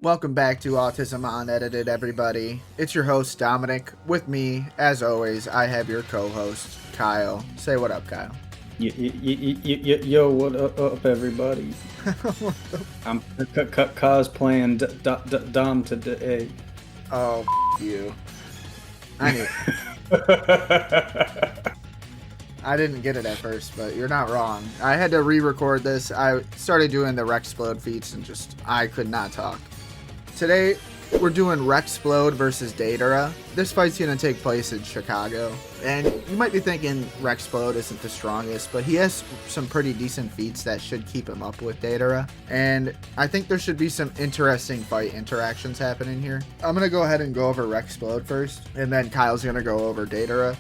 Welcome back to Autism Unedited, everybody. It's your host, Dominic. With me, as always, I have your co-host, Kyle. Say what up, Kyle. Yo, what up, everybody? I'm cosplaying Dom today. Oh, you. I didn't get it at first, but you're not wrong. I had to re-record this. I started doing the Rex Splode feats and I could not talk. Today, we're doing Rex Splode versus Deidara. This fight's going to take place in Chicago. And you might be thinking Rex Splode isn't the strongest, but he has some pretty decent feats that should keep him up with Deidara. And I think there should be some interesting fight interactions happening here. I'm going to go ahead and go over Rex Splode first, and then Kyle's going to go over Deidara.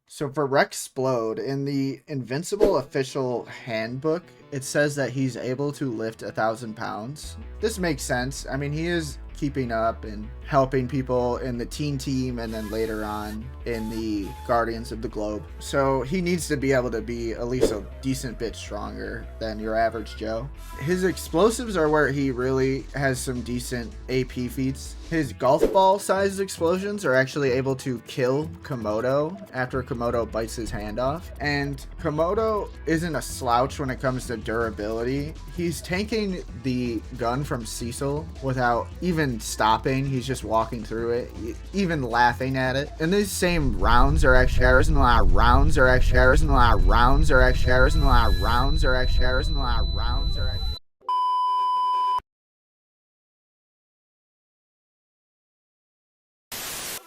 So for Rex Splode, in the Invincible Official Handbook, it says that he's able to lift 1,000 pounds. This makes sense. I mean, he is keeping up and helping people in the teen team and then later on in the Guardians of the Globe. So he needs to be able to be at least a decent bit stronger than your average Joe. His explosives are where he really has some decent AP feats. His golf ball sized explosions are actually able to kill Komodo after Komodo bites his hand off. And Komodo isn't a slouch when it comes to durability. He's tanking the gun from Cecil without even stopping. He's just walking through it, even laughing at it. And these same rounds are actually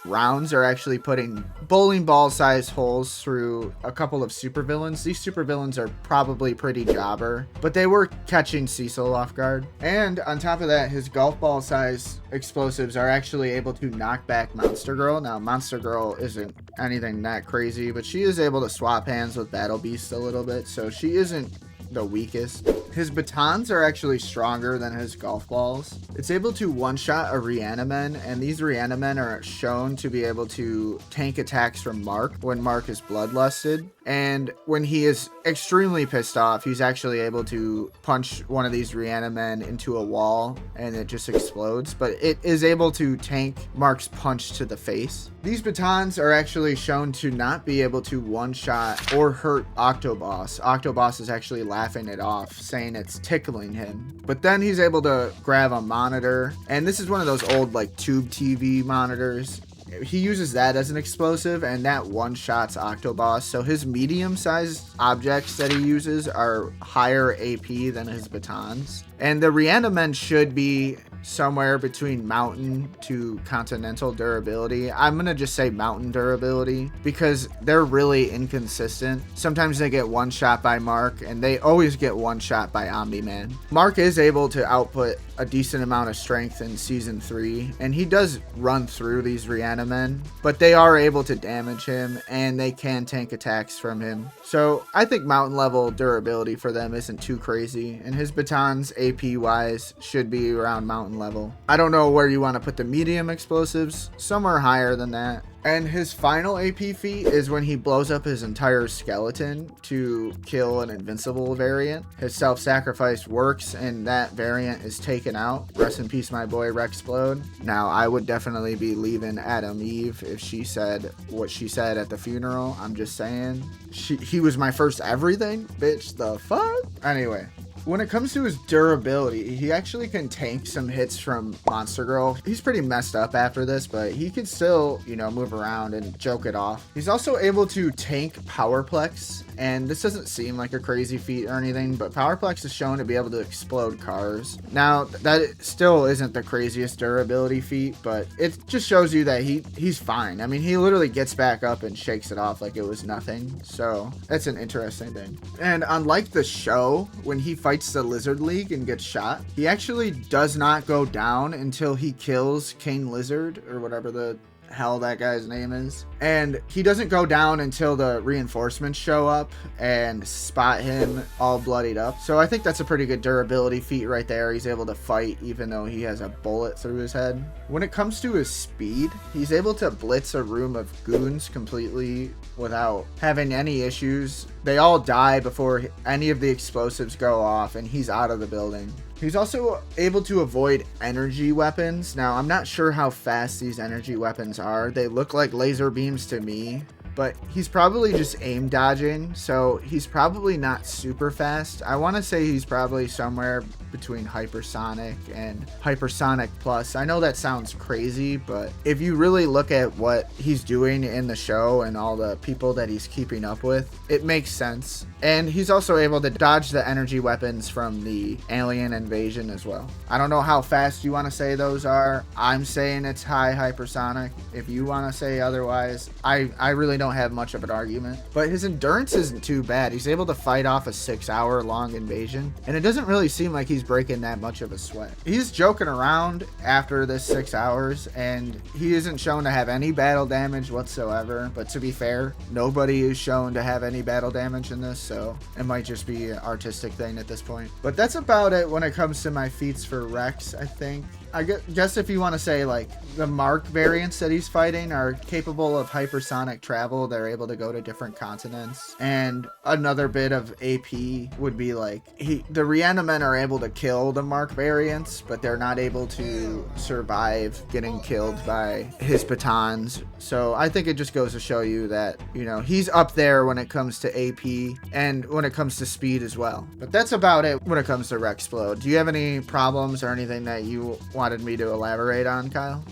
rounds are actually putting bowling ball sized holes through a couple of supervillains. These supervillains are probably pretty jobber, but they were catching Cecil off guard. And on top of that, his golf ball sized explosives are actually able to knock back Monster Girl. Now, Monster Girl isn't anything that crazy, but she is able to swap hands with Battle Beast a little bit, so she isn't the weakest. His batons are actually stronger than his golf balls. It's able to one-shot a Reanimen, and these Reanimen are shown to be able to tank attacks from Mark when Mark is bloodlusted. And when he is extremely pissed off, he's actually able to punch one of these Reanimen into a wall and it just explodes, but it is able to tank Mark's punch to the face. These batons are actually shown to not be able to one-shot or hurt Octoboss. Octoboss is actually laughing it off, saying it's tickling him. But then he's able to grab a monitor, and this is one of those old like tube TV monitors. He uses that as an explosive, and that one-shots Octoboss. So his medium-sized objects that he uses are higher AP than his batons. And the Reanimen should be somewhere between mountain to continental durability. I'm gonna just say mountain durability because they're really inconsistent. Sometimes they get one shot by Mark, and they always get one shot by Omni-Man. Mark is able to output a decent amount of strength in season 3, and he does run through these Reanimen, but they are able to damage him and they can tank attacks from him. So I think mountain level durability for them isn't too crazy, and his batons AP wise should be around mountain level. I don't know where you want to put the medium explosives, somewhere higher than that. And his final AP feat is when he blows up his entire skeleton to kill an invincible variant. His self-sacrifice works and that variant is taken out. Rest in peace, my boy Rex Splode. Now, I would definitely be leaving Adam Eve if she said what she said at the funeral. I'm just saying. He was my first everything? Bitch, the fuck? Anyway. When it comes to his durability, he actually can tank some hits from Monster Girl. He's pretty messed up after this, but he can still, move around and joke it off. He's also able to tank Powerplex, and this doesn't seem like a crazy feat or anything, but Powerplex is shown to be able to explode cars. Now, that still isn't the craziest durability feat, but it just shows you that he's fine. I mean, he literally gets back up and shakes it off like it was nothing, so that's an interesting thing. And unlike the show, when he fights the Lizard League and gets shot, he actually does not go down until he kills King Lizard, or whatever the hell that guy's name is. And he doesn't go down until the reinforcements show up and spot him all bloodied up. So I think that's a pretty good durability feat right there. He's able to fight even though he has a bullet through his head. When it comes to his speed, he's able to blitz a room of goons completely without having any issues. They all die before any of the explosives go off, and he's out of the building. He's also able to avoid energy weapons. Now, I'm not sure how fast these energy weapons are. They look like laser beams to me, but he's probably just aim dodging, so he's probably not super fast. I want to say he's probably somewhere between hypersonic and hypersonic plus. I know that sounds crazy, but if you really look at what he's doing in the show and all the people that he's keeping up with, it makes sense. And he's also able to dodge the energy weapons from the alien invasion as well. I don't know how fast you want to say those are. I'm saying it's high hypersonic. If you want to say otherwise, I really don't have much of an argument. But his endurance isn't too bad. He's able to fight off a 6-hour long invasion, and it doesn't really seem like he's breaking that much of a sweat. He's joking around after this 6 hours, and he isn't shown to have any battle damage whatsoever. But to be fair, nobody is shown to have any battle damage in this, so it might just be an artistic thing at this point. But that's about it when it comes to my feats for Rex, I think. I guess if you want to say, like, the Mark variants that he's fighting are capable of hypersonic travel. They're able to go to different continents. And another bit of AP would be, like, the Reanimen are able to kill the Mark variants, but they're not able to survive getting killed by his batons. So I think it just goes to show you that, you know, he's up there when it comes to AP and when it comes to speed as well. But that's about it when it comes to Rex Splode. Do you have any problems or anything that you wanted me to elaborate on, Kyle?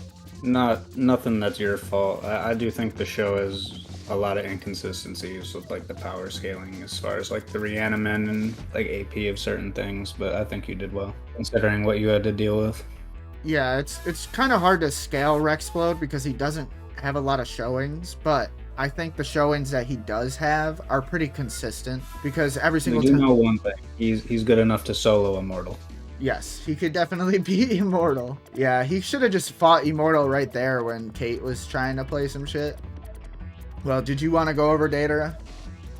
Nothing that's your fault. I do think the show has a lot of inconsistencies with like the power scaling as far as like the Reanimen and like AP of certain things, but I think you did well considering what you had to deal with. Yeah, it's kind of hard to scale Rex Splode because he doesn't have a lot of showings, but I think the showings that he does have are pretty consistent because every single time. We do know one thing: he's good enough to solo Immortal. Yes, he could definitely beat Immortal. Yeah, he should have just fought Immortal right there when Kate was trying to play some shit. Well, did you want to go over Deidara?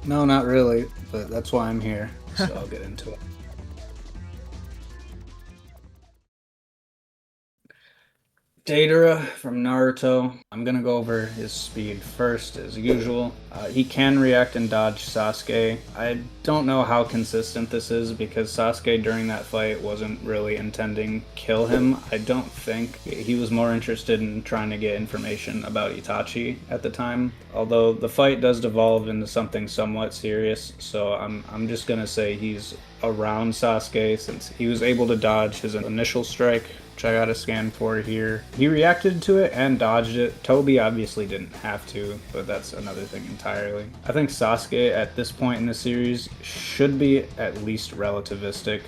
No, not really, but that's why I'm here, so I'll get into it. Deidara from Naruto. I'm gonna go over his speed first, as usual. He can react and dodge Sasuke. I don't know how consistent this is because Sasuke during that fight wasn't really intending to kill him. I don't think. He was more interested in trying to get information about Itachi at the time. Although the fight does devolve into something somewhat serious, so I'm just gonna say he's around Sasuke since he was able to dodge his initial strike, which I got a scan for here. He reacted to it and dodged it. Toby obviously didn't have to, but that's another thing entirely. I think Sasuke at this point in the series should be at least relativistic,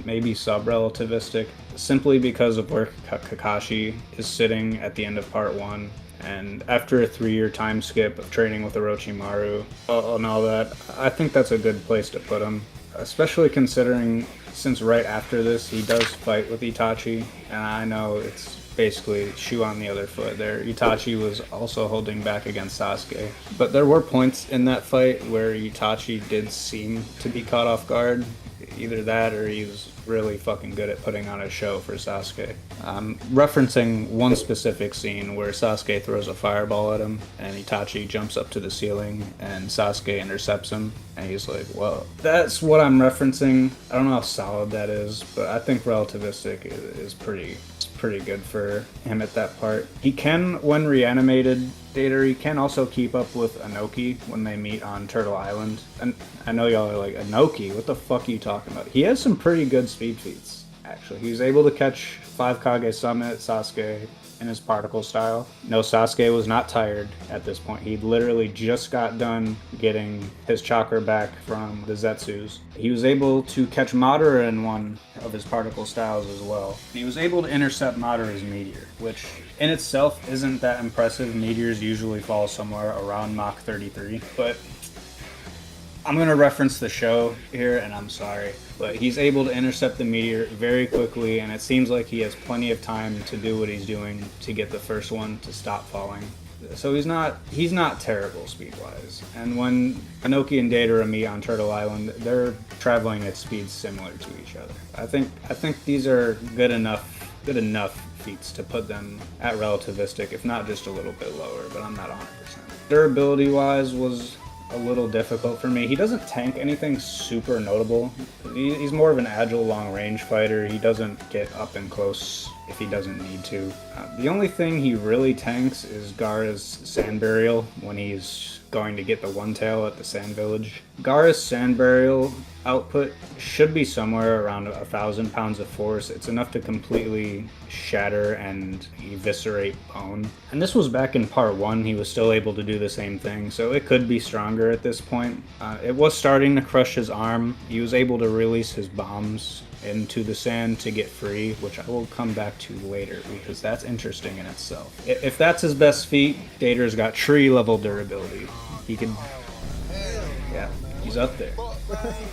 maybe sub-relativistic, simply because of where Kakashi is sitting at the end of part 1. And after a 3-year time skip of training with Orochimaru and all that, I think that's a good place to put him. Especially considering since right after this he does fight with Itachi, and I know it's basically shoe on the other foot there. Itachi was also holding back against Sasuke, but there were points in that fight where Itachi did seem to be caught off guard. Either that or he was really fucking good at putting on a show for Sasuke. I'm referencing one specific scene where Sasuke throws a fireball at him and Itachi jumps up to the ceiling and Sasuke intercepts him and he's like, whoa. That's what I'm referencing. I don't know how solid that is, but I think relativistic is pretty good for him at that part. He can, when reanimated, Deidara, he can also keep up with Inoki when they meet on Turtle Island. And I know y'all are like, Inoki? What the fuck are you talking about? He has some pretty good speed feats, actually. He was able to catch 5 Kage Summit Sasuke in his particle style. No, Sasuke was not tired at this point. He literally just got done getting his chakra back from the Zetsus. He was able to catch Madara in one of his particle styles as well. He was able to intercept Madara's meteor, which in itself isn't that impressive. Meteors usually fall somewhere around Mach 33, but I'm going to reference the show here, and I'm sorry, but he's able to intercept the meteor very quickly, and it seems like he has plenty of time to do what he's doing to get the first one to stop falling. So he's not terrible speed-wise. And when Anoki and Deidara meet on Turtle Island, they're traveling at speeds similar to each other. I think these are good enough feats to put them at relativistic, if not just a little bit lower, but I'm not 100%. Durability-wise was a little difficult for me. He doesn't tank anything super notable. He's more of an agile long-range fighter. He doesn't get up and close if he doesn't need to. The only thing he really tanks is Gaara's Sand Burial when he's going to get the one tail at the Sand Village. Gaara's Sand Burial output should be somewhere around 1,000 pounds of force. It's enough to completely shatter and eviscerate bone. And this was back in part 1. He was still able to do the same thing, so it could be stronger at this point. It was starting to crush his arm. He was able to release his bombs into the sand to get free, which I will come back to later because that's interesting in itself. If that's his best feat, Deidara's got tree level durability. He can, yeah, he's up there.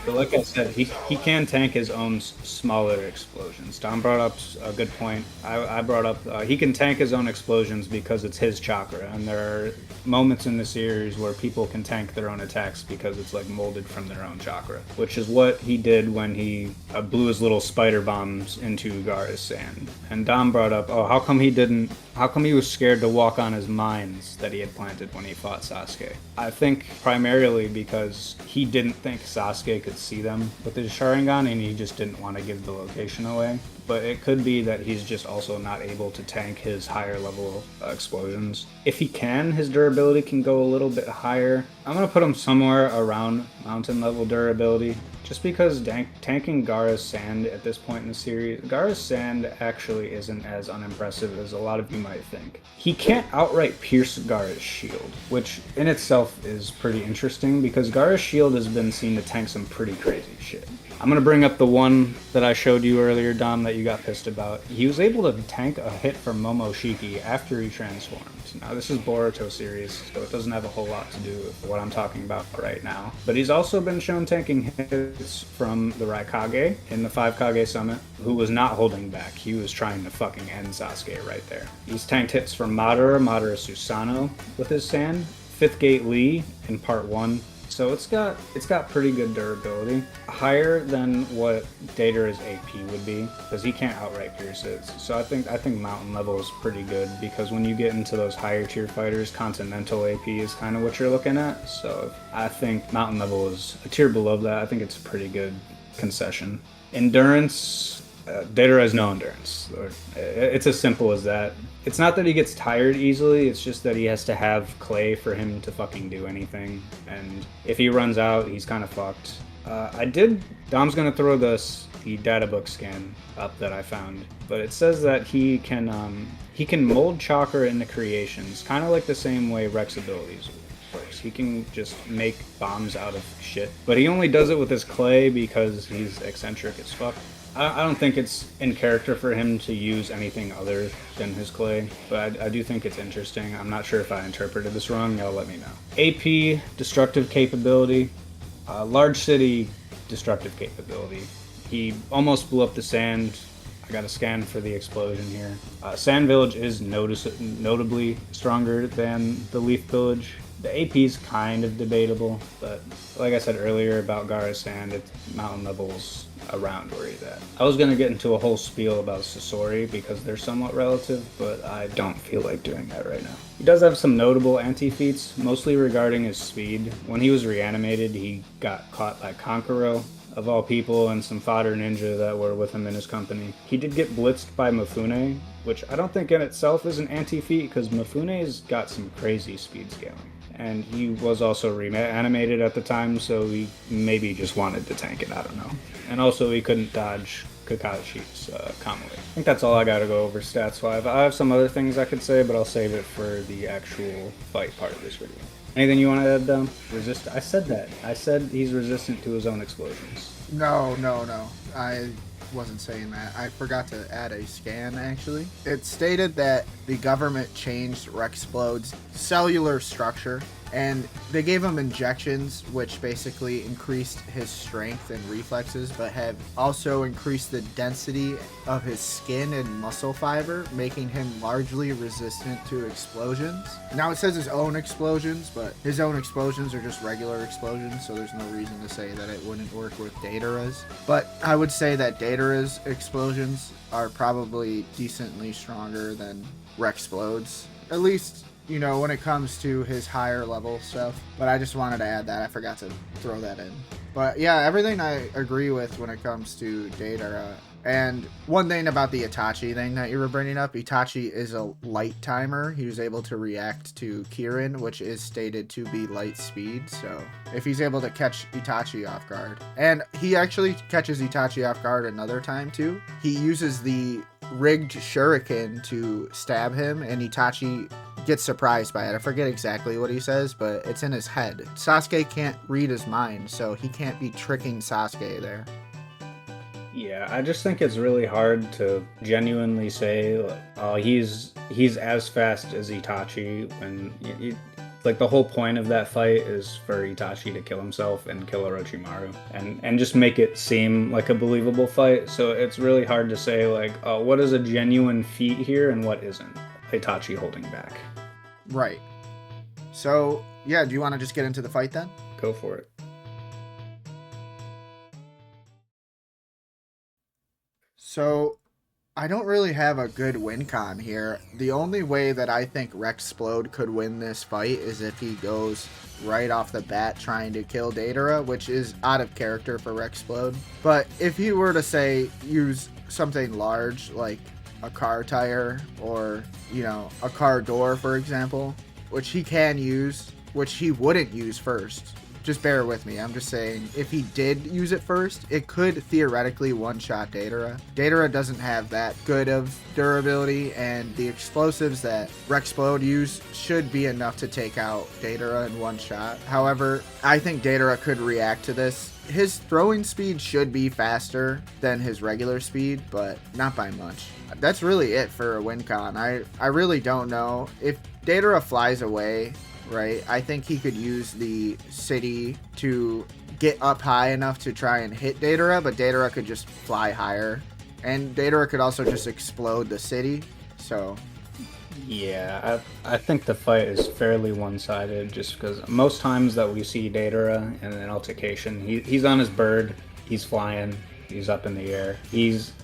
But like I said, he can tank his own smaller explosions. Dom brought up a good point. I brought up he can tank his own explosions because it's his chakra, and there are moments in the series where people can tank their own attacks because it's like molded from their own chakra, which is what he did when he blew his little spider bombs into Gaara's sand. And Dom brought up, how come he was scared to walk on his mines that he had planted when he fought Sasuke? I think primarily because he didn't think Sasuke could see them with his Sharingan, and he just didn't want to give the location away. But it could be that he's just also not able to tank his higher level explosions. If he can, his durability can go a little bit higher. I'm going to put him somewhere around mountain level durability, just because tanking Gaara's sand at this point in the series, Gaara's sand actually isn't as unimpressive as a lot of you might think. He can't outright pierce Gaara's shield, which in itself is pretty interesting because Gaara's shield has been seen to tank some pretty crazy shit. I'm going to bring up the one that I showed you earlier, Dom, that you got pissed about. He was able to tank a hit from Momoshiki after he transformed. Now, this is Boruto series, so it doesn't have a whole lot to do with what I'm talking about right now. But he's also been shown tanking hits from the Raikage in the 5 Kage Summit, who was not holding back. He was trying to fucking end Sasuke right there. He's tanked hits from Madara Susanoo with his sand, 5th Gate Lee in part 1. So it's got pretty good durability, higher than what Deidara's AP would be, because he can't outright pierce it. So I think mountain level is pretty good, because when you get into those higher tier fighters, continental AP is kind of what you're looking at. So I think mountain level is a tier below that. I think it's a pretty good concession. Endurance. Deidara has no endurance. It's as simple as that. It's not that he gets tired easily, it's just that he has to have clay for him to fucking do anything. And if he runs out, he's kind of fucked. Dom's gonna throw the data book scan up that I found, but it says that he can mold chakra into creations, kind of like the same way Rex abilities works. He can just make bombs out of shit, but he only does it with his clay because he's eccentric as fuck. I don't think it's in character for him to use anything other than his clay, but I do think it's interesting. I'm not sure if I interpreted this wrong. Y'all let me know. AP, destructive capability. Large city, destructive capability. He almost blew up the sand. I got a scan for the explosion here. Sand Village is notably stronger than the Leaf Village. The AP is kind of debatable, but like I said earlier about Gaara's sand, it's mountain levels around where he's at. I was going to get into a whole spiel about Sasori because they're somewhat relative, but I don't feel like doing that right now. He does have some notable anti-feats, mostly regarding his speed. When he was reanimated, he got caught by Kankuro, of all people, and some fodder ninja that were with him in his company. He did get blitzed by Mifune, which I don't think in itself is an anti-feat because Mifune's got some crazy speed scaling. And he was also reanimated at the time, so he maybe just wanted to tank it, I don't know. And also he couldn't dodge Kakashi's Kamui. I think that's all I gotta go over stats-wise. I have some other things I could say, but I'll save it for the actual fight part of this video. Anything you want to add, Dom? I said that. I said he's resistant to his own explosions. No. I wasn't saying that. I forgot to add a scan, actually. It stated that the government changed Rex Splode's cellular structure And they gave him injections, which basically increased his strength and reflexes, but have also increased the density of his skin and muscle fiber, making him largely resistant to explosions. Now it says his own explosions, but his own explosions are just regular explosions, so there's no reason to say that it wouldn't work with Deidara's. But I would say that Deidara's explosions are probably decently stronger than Rex Splode's. At least, you know, when it comes to his higher level stuff. But I just wanted to add that. I forgot to throw that in. But yeah, everything I agree with when it comes to Deidara. And one thing about the Itachi thing that you were bringing up, Itachi is a light timer. He was able to react to Kirin, which is stated to be light speed. So if he's able to catch Itachi off guard, and he actually catches Itachi off guard another time too. He uses the rigged shuriken to stab him, and Itachi gets surprised by it. I forget exactly what he says, but it's in his head. Sasuke can't read his mind, so he can't be tricking Sasuke there. Yeah, I just think it's really hard to genuinely say, like, oh, he's as fast as Itachi when like the whole point of that fight is for Itachi to kill himself and kill Orochimaru and just make it seem like a believable fight. So it's really hard to say, like, oh, what is a genuine feat here and what isn't Itachi holding back. Right. So yeah, do you want to just get into the fight then? Go for it. So I don't really have a good win con here. The only way that I think Rex Splode could win this fight is if he goes right off the bat trying to kill Deidara, which is out of character for Rex Splode. But if he were to, say, use something large like a car tire or, you know, a car door, for example, which he can use, which he wouldn't use first. Just bear with me. I'm just saying, if he did use it first, it could theoretically one-shot Deidara. Deidara doesn't have that good of durability, and the explosives that Rex Splode used should be enough to take out Deidara in one shot. However, I think Deidara could react to this. His throwing speed should be faster than his regular speed, but not by much. That's really it for a win con. I really don't know. If Deidara flies away, right, I think he could use the city to get up high enough to try and hit Deidara, but Deidara could just fly higher. And Deidara could also just explode the city, so... Yeah, I think the fight is fairly one-sided, just because most times that we see Deidara in an altercation, he's on his bird, he's flying, he's up in the air.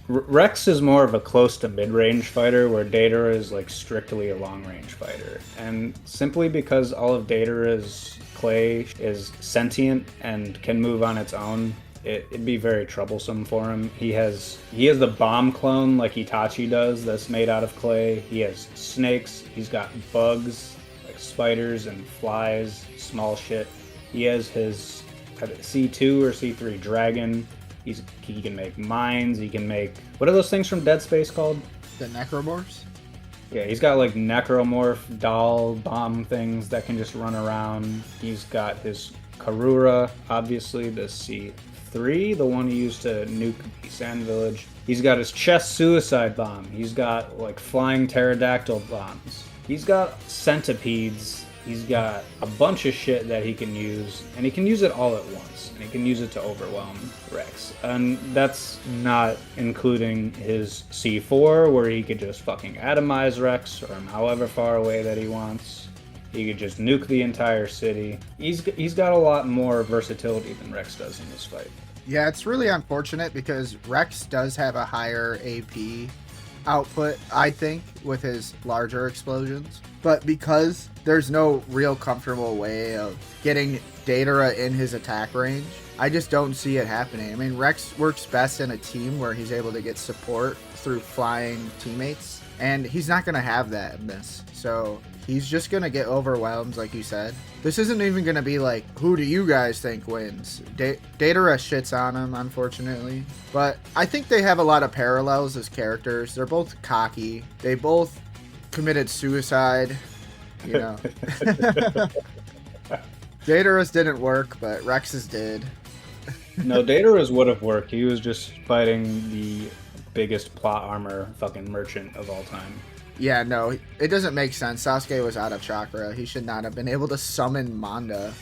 Rex is more of a close to mid-range fighter, where Deidara is like strictly a long-range fighter. And simply because all of Deidara's clay is sentient and can move on its own, it'd be very troublesome for him. He has the bomb clone like Itachi does that's made out of clay. He has snakes, he's got bugs, like spiders and flies, small shit. He has his C2 or C3 dragon. He can make mines, he can make... What are those things from Dead Space called? The necromorphs? Yeah, he's got like necromorph doll bomb things that can just run around. He's got his Karura, obviously, the C3, the one he used to nuke Sand Village. He's got his chest suicide bomb. He's got like flying pterodactyl bombs. He's got centipedes. He's got a bunch of shit that he can use, and he can use it all at once, and he can use it to overwhelm Rex. And that's not including his C4, where he could just fucking atomize Rex from however far away that he wants. He could just nuke the entire city. He's got a lot more versatility than Rex does in this fight. Yeah, it's really unfortunate because Rex does have a higher AP output, I think, with his larger explosions. But because there's no real comfortable way of getting Deidara in his attack range, I just don't see it happening. I mean, Rex works best in a team where he's able to get support through flying teammates, and he's not going to have that in this. So he's just going to get overwhelmed, like you said. This isn't even going to be like, who do you guys think wins? Deidara shits on him, unfortunately. But I think they have a lot of parallels as characters. They're both cocky. They both committed suicide, you know. Deidara's didn't work, but Rex's did. No, Deidara's would have worked. He was just fighting the biggest plot armor fucking merchant of all time. Yeah, no, it doesn't make sense. Sasuke was out of chakra. He should not have been able to summon Manda.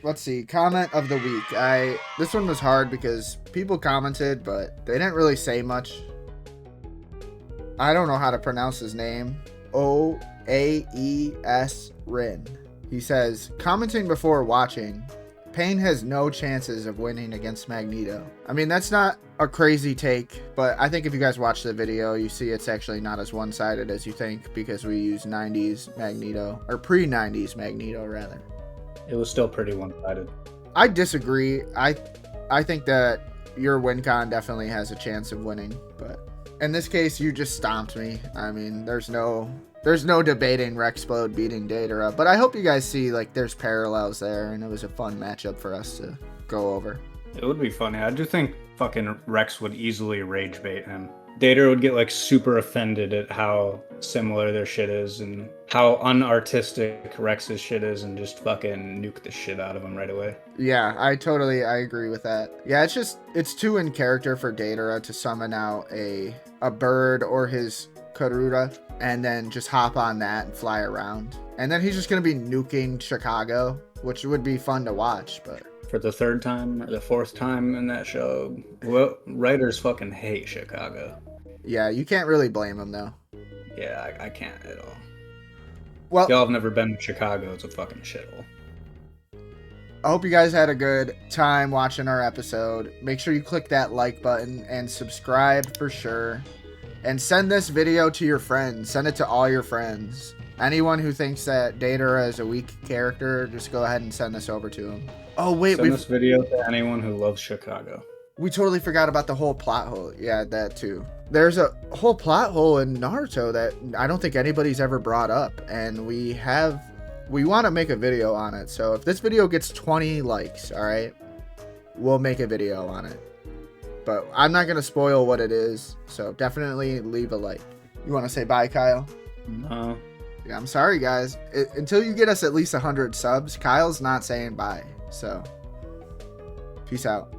Let's see, comment of the week. This one was hard because people commented, but they didn't really say much. I don't know how to pronounce his name. O-A-E-S Rin. He says, commenting before watching, Pain has no chances of winning against Magneto. I mean, that's not a crazy take, but I think if you guys watch the video, you see it's actually not as one-sided as you think because we use 90s Magneto, or pre-90s Magneto, rather. It was still pretty one-sided. I disagree. I think that your win con definitely has a chance of winning, but in this case, you just stomped me. I mean, there's no debating Rex Splode beating Deidara, but I hope you guys see like there's parallels there, and it was a fun matchup for us to go over. It would be funny. I do think fucking Rex would easily rage bait him. Deidara would get like super offended at how similar their shit is and how unartistic Rex's shit is, and just fucking nuke the shit out of him right away. Yeah, I agree with that. Yeah, it's too in character for Deidara to summon out a bird or his Karura and then just hop on that and fly around. And then he's just going to be nuking Chicago, which would be fun to watch, but for the third time or the fourth time in that show, well, writers fucking hate Chicago. Yeah, you can't really blame them though. Yeah, I can't at all. Well, if y'all have never been to Chicago, it's a fucking shithole. I hope you guys had a good time watching our episode. Make sure you click that like button and subscribe for sure. And send this video to your friends. Send it to all your friends. Anyone who thinks that Deidara is a weak character, just go ahead and send this over to them. Oh, wait. Send this video to anyone who loves Chicago. We totally forgot about the whole plot hole. Yeah, that too. There's a whole plot hole in Naruto that I don't think anybody's ever brought up. And we want to make a video on it. So if this video gets 20 likes, all right, we'll make a video on it. But I'm not going to spoil what it is. So definitely leave a like. You want to say bye, Kyle? No. Yeah, I'm sorry, guys. Until you get us at least 100 subs, Kyle's not saying bye. So, peace out.